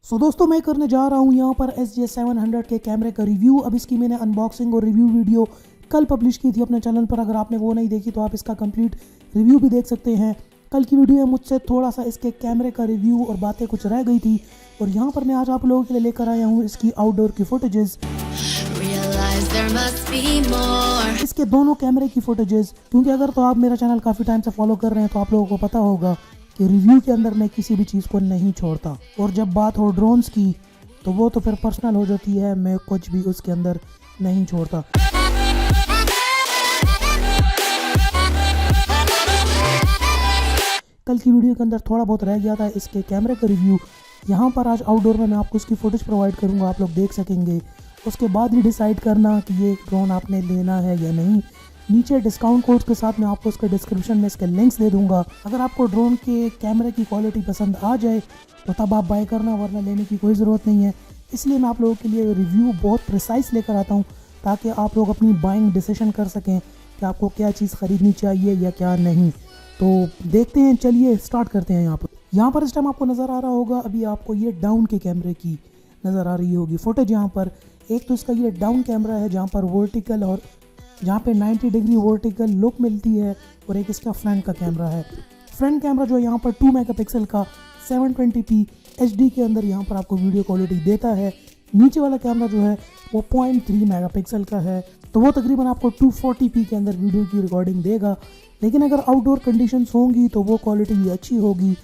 दोस्तों मैं करने जा रहा हूँ यहाँ पर SJ700 के कैमरे का रिव्यू। अब इसकी मैंने अनबॉक्सिंग और रिव्यू वीडियो कल पब्लिश की थी अपने चैनल पर। अगर आपने वो नहीं देखी तो आप इसका कंप्लीट रिव्यू भी देख सकते हैं। कल की वीडियो में मुझसे थोड़ा सा इसके कैमरे का रिव्यू और बातें कुछ रह गई थी, और यहाँ पर मैं आज आप लोगों के लिए लेकर आया हूँ इसकी आउटडोर की फुटेजेस, इसके दोनों कैमरे की फुटेजेस। क्योंकि अगर तो आप मेरा चैनल काफ़ी टाइम से फॉलो कर रहे हैं तो आप लोगों को पता होगा कि रिव्यू के अंदर मैं किसी भी चीज़ को नहीं छोड़ता, और जब बात हो ड्रोन्स की तो वो तो फिर पर्सनल हो जाती है, मैं कुछ भी उसके अंदर नहीं छोड़ता। कल की वीडियो के अंदर थोड़ा बहुत रह गया था इसके कैमरे का रिव्यू। यहाँ पर आज आउटडोर में मैं आपको इसकी फुटेज प्रोवाइड करूँगा, आप लोग देख सकेंगे। उसके बाद ही डिसाइड करना कि ये ड्रोन आपने लेना है या नहीं। नीचे डिस्काउंट कोड के साथ मैं आपको उसके डिस्क्रिप्शन में इसके लिंक्स दे दूंगा। अगर आपको ड्रोन के कैमरे की क्वालिटी पसंद आ जाए तो तब आप बाय करना, वरना लेने की कोई ज़रूरत नहीं है। इसलिए मैं आप लोगों के लिए रिव्यू बहुत प्रिसाइज लेकर आता हूँ, ताकि आप लोग अपनी बाइंग डिसीजन कर सकें कि आपको क्या चीज़ ख़रीदनी चाहिए या क्या नहीं। तो देखते हैं, चलिए स्टार्ट करते हैं। यहाँ पर इस टाइम आपको नज़र आ रहा होगा, अभी आपको ये डाउन के कैमरे की नज़र आ रही होगी फुटेज। यहाँ पर एक तो इसका ये डाउन कैमरा है जहाँ पर वर्टिकल और जहाँ पे 90 डिग्री वर्टिकल लुक मिलती है, और एक इसका फ्रंट का कैमरा है। फ्रंट कैमरा जो है यहाँ पर 2 मेगापिक्सल का 720p HD के अंदर यहाँ पर आपको वीडियो क्वालिटी देता है। नीचे वाला कैमरा जो है वो 0.3 मेगापिक्सल का है, तो वो तकरीबन आपको 240p के अंदर वीडियो की रिकॉर्डिंग देगा। लेकिन अगर आउटडोर कंडीशंस होंगी तो वो क्वालिटी अच्छी होगी।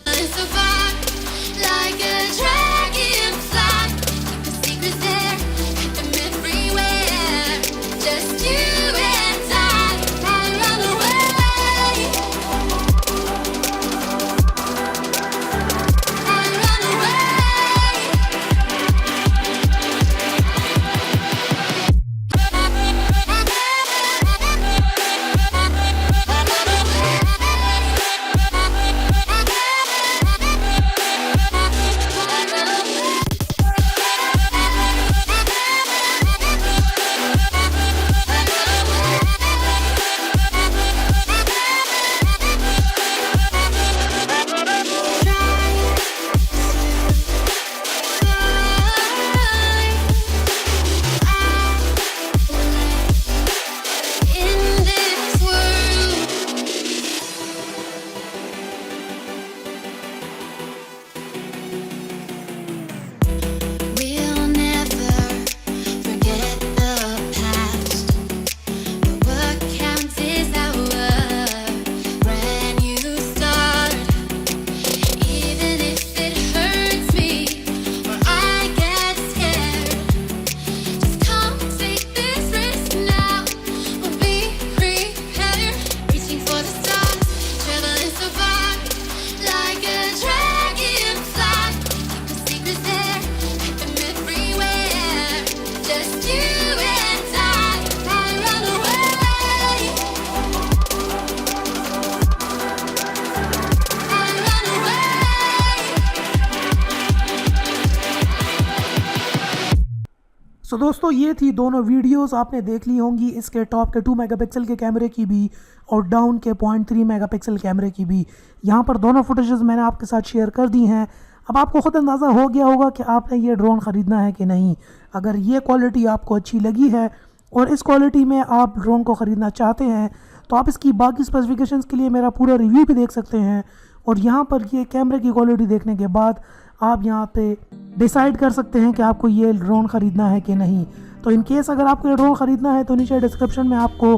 दोस्तों ये थी दोनों वीडियोस, आपने देख ली होंगी इसके टॉप के 2 मेगापिक्सल के कैमरे की भी और डाउन के 0.3 मेगापिक्सल कैमरे की भी। यहाँ पर दोनों फुटेजेस मैंने आपके साथ शेयर कर दी हैं। अब आपको ख़ुद अंदाज़ा हो गया होगा कि आपने ये ड्रोन ख़रीदना है कि नहीं। अगर ये क्वालिटी आपको अच्छी लगी है और इस क्वालिटी में आप ड्रोन को ख़रीदना चाहते हैं तो आप इसकी बाकी स्पेसिफिकेशंस के लिए मेरा पूरा रिव्यू भी देख सकते हैं। और यहाँ पर ये कैमरे की क्वालिटी देखने के बाद आप यहाँ पे डिसाइड कर सकते हैं कि आपको ये ड्रोन ख़रीदना है कि नहीं। तो इन केस अगर आपको ये ड्रोन ख़रीदना है तो नीचे डिस्क्रिप्शन में आपको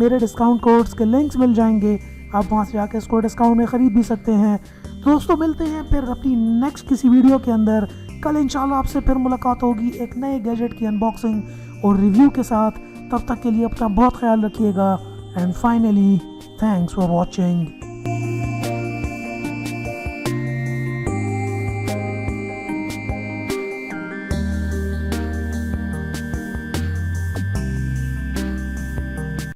मेरे डिस्काउंट कोड्स के लिंक्स मिल जाएंगे, आप वहाँ से जाकर इसको डिस्काउंट में ख़रीद भी सकते हैं। दोस्तों मिलते हैं फिर अपनी नेक्स्ट किसी वीडियो के अंदर। कल इंशाल्लाह आपसे फिर मुलाकात होगी एक नए गैजेट की अनबॉक्सिंग और रिव्यू के साथ। तब तक के लिए अपना बहुत ख्याल रखिएगा, and finally thanks for watching.